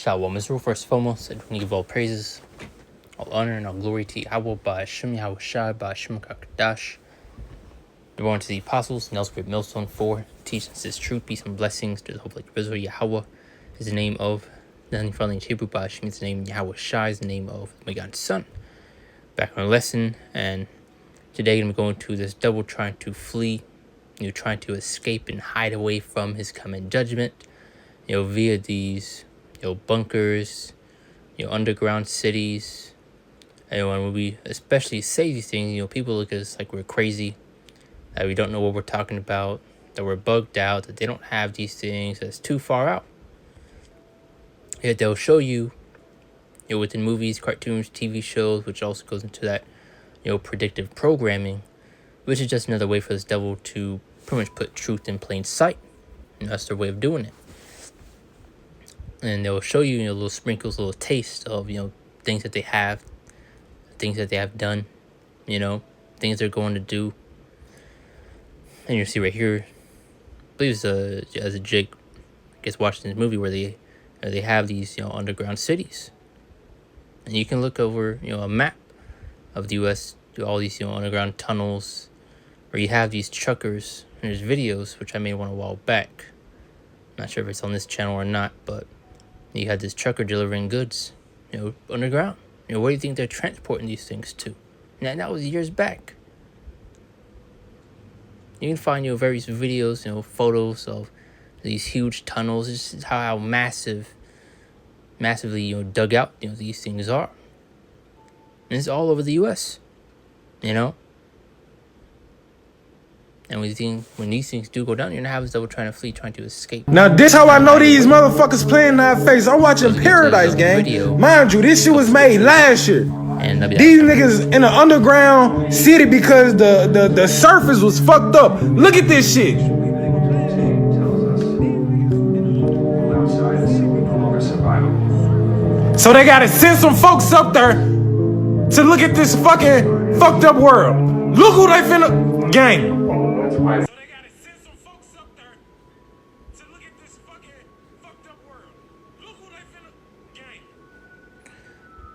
Shalom Israel, first and foremost, I do give all praises, all honor, and all glory to Yahweh by Hashem Yahweh Shai by Hashem Kakadash. The born to the apostles, Nelson Great Millstone 4, teaching us His truth, peace, and blessings to the hope like Israel. Yahweh is the name of the Heavenly Father in Hebrew, by Hashem is the name, Yahweh Shai is the name of the God's Son. Back on our lesson, and today I'm going to this devil trying to flee, trying to escape and hide away from his coming judgment, via these bunkers, underground cities. And when we especially say these things, people look at us like we're crazy, that we don't know what we're talking about, that we're bugged out, that they don't have these things, that's too far out. Yet they'll show you, within movies, cartoons, TV shows, which also goes into that, predictive programming, which is just another way for this devil to pretty much put truth in plain sight. That's their way of doing it. And they'll show you, little sprinkles, little taste of, things that they have, things that they have done, things they're going to do. And you see right here, I believe it's as a Jake gets watching this movie where they have these, underground cities. And you can look over, a map of the U.S., all these, underground tunnels, where you have these truckers. And there's videos, which I made one a while back. Not sure if it's on this channel or not, but you had this trucker delivering goods, underground. Where do you think they're transporting these things to? Now, that was years back. You can find, various videos, photos of these huge tunnels. This is how massively, dug out, these things are. And it's all over the U.S., And when these things do go down, you're gonna have this devil trying to flee, trying to escape. Now this how I know these motherfuckers playing in our face. I'm watching Paradise Gang. Mind you, this shit was made last year. And these niggas in an underground city because the surface was fucked up. Look at this shit. So they gotta send some folks up there to look at this fucking fucked up world. Look who they finna gang. So they gotta send some folks up there to look at this fucking fucked up world. Look who they finna gang.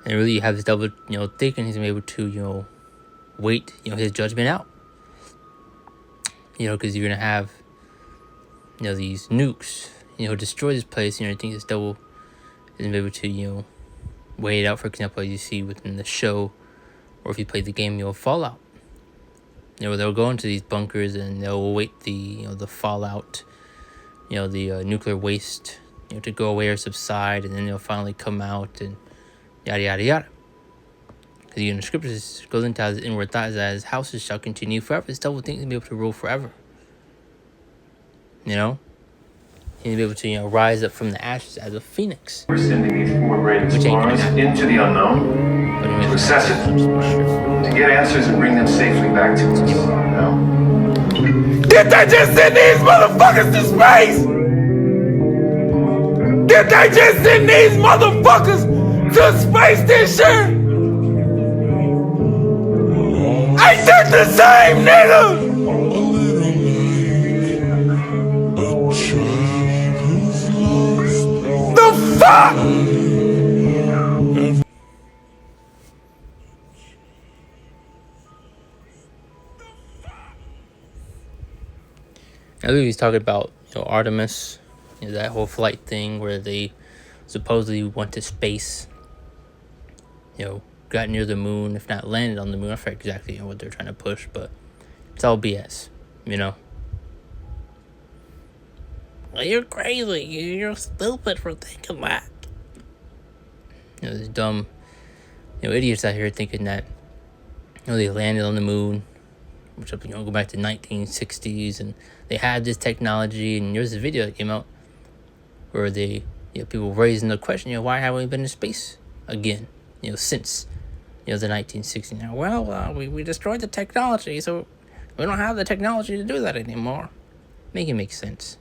And really, you have this devil, thinking he's gonna be able to, wait, his judgment out. Because you're gonna have, these nukes, destroy this place. I think this devil is gonna be able to, wait it out. For example, as you see within the show, or if you play the game, Fallout. They'll go into these bunkers and they'll await the, the fallout, the nuclear waste, to go away or subside, and then they'll finally come out and yada, yada, yada. Because, the scriptures goes into his inward thoughts that his houses shall continue forever. This devil thinks he'll be able to rule forever. He'll be able to, rise up from the ashes as a phoenix. We're sending these forward-brain explorers into the unknown to assess it, to get answers and bring them safely back to us. Did they just send these motherfuckers to space? Did they just send these motherfuckers to space this year? Ain't that the same nigga? The fuck? I believe he's talking about, Artemis, that whole flight thing where they supposedly went to space, got near the moon, if not landed on the moon. I forget exactly what they're trying to push, but it's all BS, Well, you're crazy. You're stupid for thinking that. These dumb, idiots out here thinking that, they landed on the moon, which, go back to 1960s, and they had this technology, and there's a video that came out where they, people raising the question, why haven't we been in space again, since, the 1960s. Now, well, we destroyed the technology, so we don't have the technology to do that anymore. Make it make sense.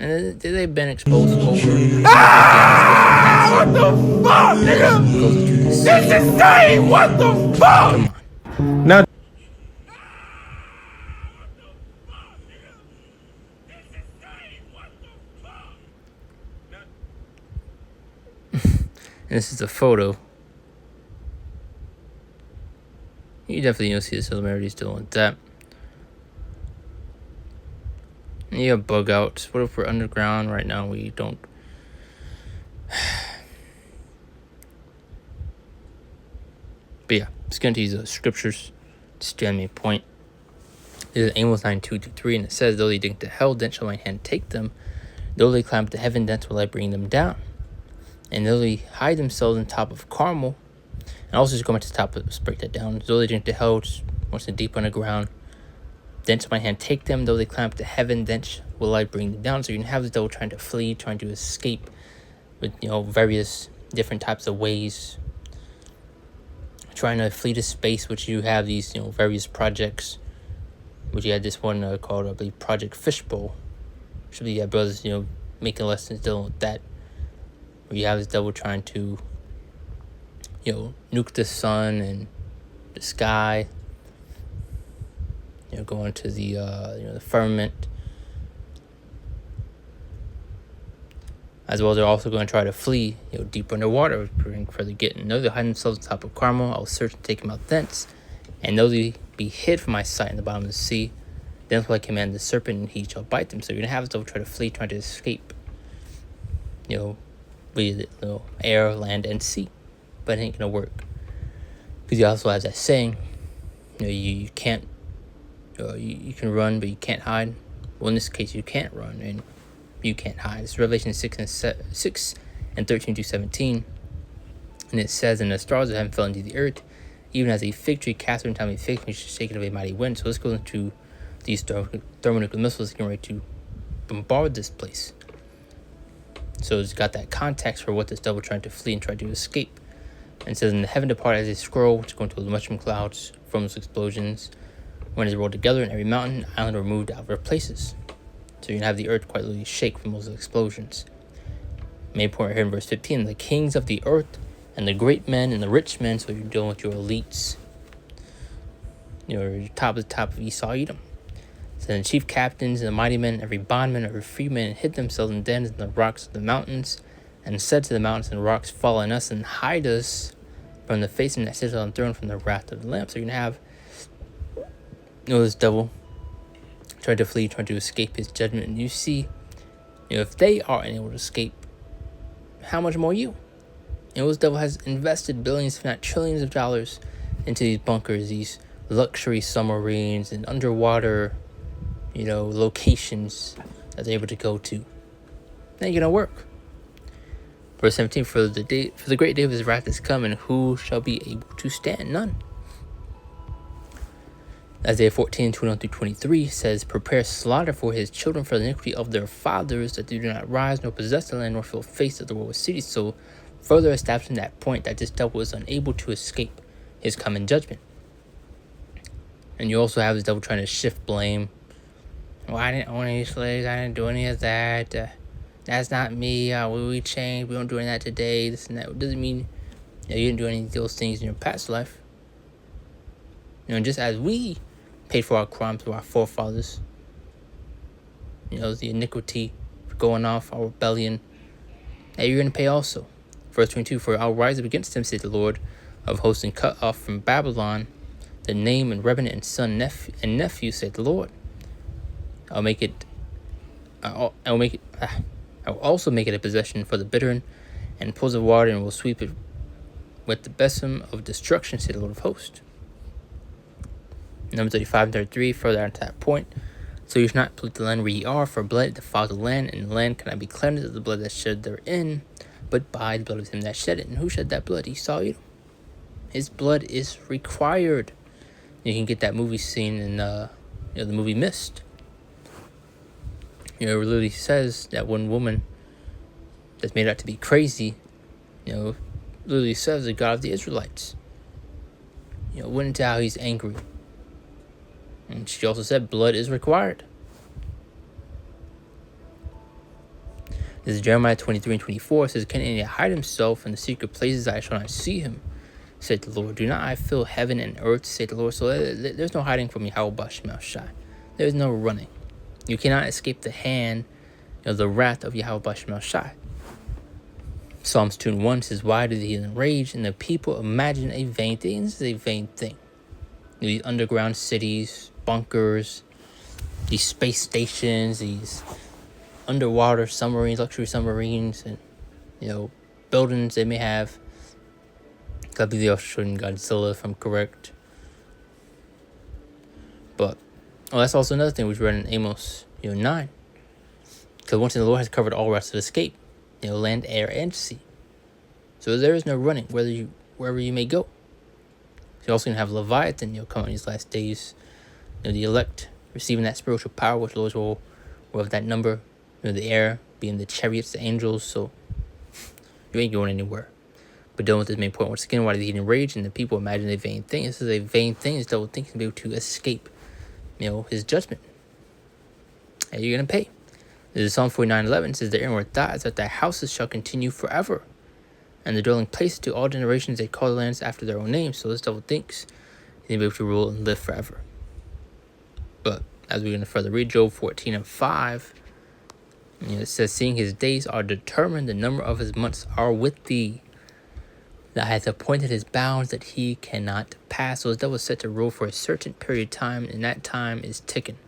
And they've been exposed over. What the fuck, nigga? This is insane. What the fuck? Now. And this is a photo. You definitely see the similarities still with that. And you have bug outs. What if we're underground right now? We don't. But yeah, it's going to use the scriptures to stand me a point. This is Amos 9:2-3, and it says, "Though they dig to hell, then shall my hand take them. Though they climb to heaven, thence will I bring them down. And though they hide themselves on top of Carmel," and also just go back to the top, let's break that down. "Though they drink to hell, just once they're deep underground, thence shall my hand take them. Though they climb to heaven, thence will I bring them down." So you can have the devil trying to flee, trying to escape with, various different types of ways. Trying to flee to space, which you have these, various projects. Which you had this one called, I believe, Project Fishbowl. Should be brothers, making lessons dealing with that. Where you have this devil trying to, nuke the sun and the sky. Going to the, the firmament. As well as they're also going to try to flee, deep underwater, further getting. Though they hide themselves on top of Carmel, I will search and take them out thence. And though they be hid from my sight in the bottom of the sea, then will I command the serpent, and he shall bite them. So you're going to have this devil try to flee, trying to escape, with air, land, and sea. But it ain't going to work. Because he also has that saying, you can't, you can run, but you can't hide. Well, in this case, you can't run, and you can't hide. It's Revelation 6:13-17. And it says, "And the stars of heaven fell into the earth, even as a fig tree cast every time a fig tree is shaken of a mighty wind." So let's go into these thermonuclear missiles getting ready to bombard this place. So it's got that context for what this devil trying to flee and try to escape. And it says, "And the heaven departed as a scroll, which is going to mushroom clouds from those explosions, when it is rolled together, and every mountain and island were moved out of their places." So you can have the earth quite literally shake from those explosions. Main point right here in verse 15, "The kings of the earth and the great men and the rich men," so you're dealing with your elites, your top of the top of Esau, Edom. So the chief captains and the mighty men, every bondman, every freeman, hid themselves in dens in the rocks of the mountains, and said to the mountains and rocks, "Fall on us and hide us from the face of that sits on the throne, from the wrath of the Lamb." So you're going to have, this devil trying to flee, trying to escape his judgment. And you see, if they are unable to escape, how much more you? This devil has invested billions, if not trillions of dollars into these bunkers, these luxury submarines and underwater, locations that they're able to go to. That ain't gonna work. Verse 17, "For the great day of his wrath is come, and who shall be able to stand? None." Isaiah 14:21-23 says, "Prepare slaughter for his children for the iniquity of their fathers, that they do not rise nor possess the land nor fill face of the world with cities." So further establishing that point that this devil is unable to escape his coming judgment. And you also have this devil trying to shift blame. "Well, I didn't own any slaves. I didn't do any of that. That's not me. We changed. We don't do any of that today. This and that." It doesn't mean you didn't do any of those things in your past life. Just as we paid for our crimes to our forefathers, the iniquity for going off, our rebellion, that you're going to pay also. Verse 22, "For I'll rise up against them, said the Lord of hosts, and cut off from Babylon the name and remnant and son and nephew, said the Lord. I will also make it a possession for the bittern and pools of water, and will sweep it with the besom of destruction, said the Lord of hosts." Numbers 35-33, further on to that point. "So you shall not pollute the land where ye are, for blood defiles the land, and the land cannot be cleansed of the blood that shed therein, but by the blood of him that shed it." And who shed that blood? Esau, Edom. His blood is required. You can get that movie scene in the movie Mist. It literally says that one woman that's made out to be crazy, literally says the God of the Israelites. Went into how he's angry. And she also said blood is required. This is Jeremiah 23:24. It says, "Can any hide himself in the secret places? I shall not see him, said the Lord. Do not I fill heaven and earth, said the Lord." So there's no hiding from Yahweh Shemel Shai. There's no running. You cannot escape the hand, the wrath of Yahweh Shemel Shai. Psalms 2 and 1 says, why do the heathen rage and the people imagine a vain thing? This is a vain thing. These underground cities, bunkers, these space stations, these underwater submarines, luxury submarines, and, buildings they may have. I believe they also showed in Godzilla, if I'm correct. But, that's also another thing which we read in Amos, 9. Because once the Lord has covered all rest of escape, land, air, and sea. So there is no running, wherever you may go. So you're also going to have Leviathan, come in these last days. The elect receiving that spiritual power, which the Lord will have that number. The air being the chariots, the angels. So you ain't going anywhere. But dealing with this main point, once again, why the heathen rage and the people imagine a vain thing. This is a vain thing. It's double thinking to be able to escape, his judgment. And you're going to pay. This is Psalm 49:11. It says, the inward thought is that thy houses shall continue forever, and the dwelling place to all generations. They call the lands after their own names. So this devil thinks he's going to be able to rule and live forever. But as we're going to further read Job 14 and 5, it says, seeing his days are determined, the number of his months are with thee. Thou hast appointed his bounds that he cannot pass. So the devil is set to rule for a certain period of time, and that time is ticking.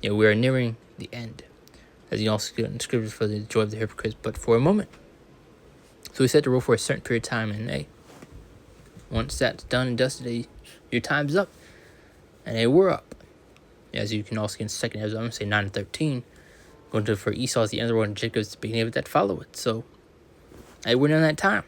We are nearing the end. As you also get in scriptures for the joy of the hypocrites, but for a moment. So he said to rule for a certain period of time, and once that's done and dusted, your time's up. And we're up. As you can also get in 2nd Ezra, I'm going to say 9 and 13. Going to for Esau's the end of the world, and Jacob's the beginning of it that follow it. So, we're in that time.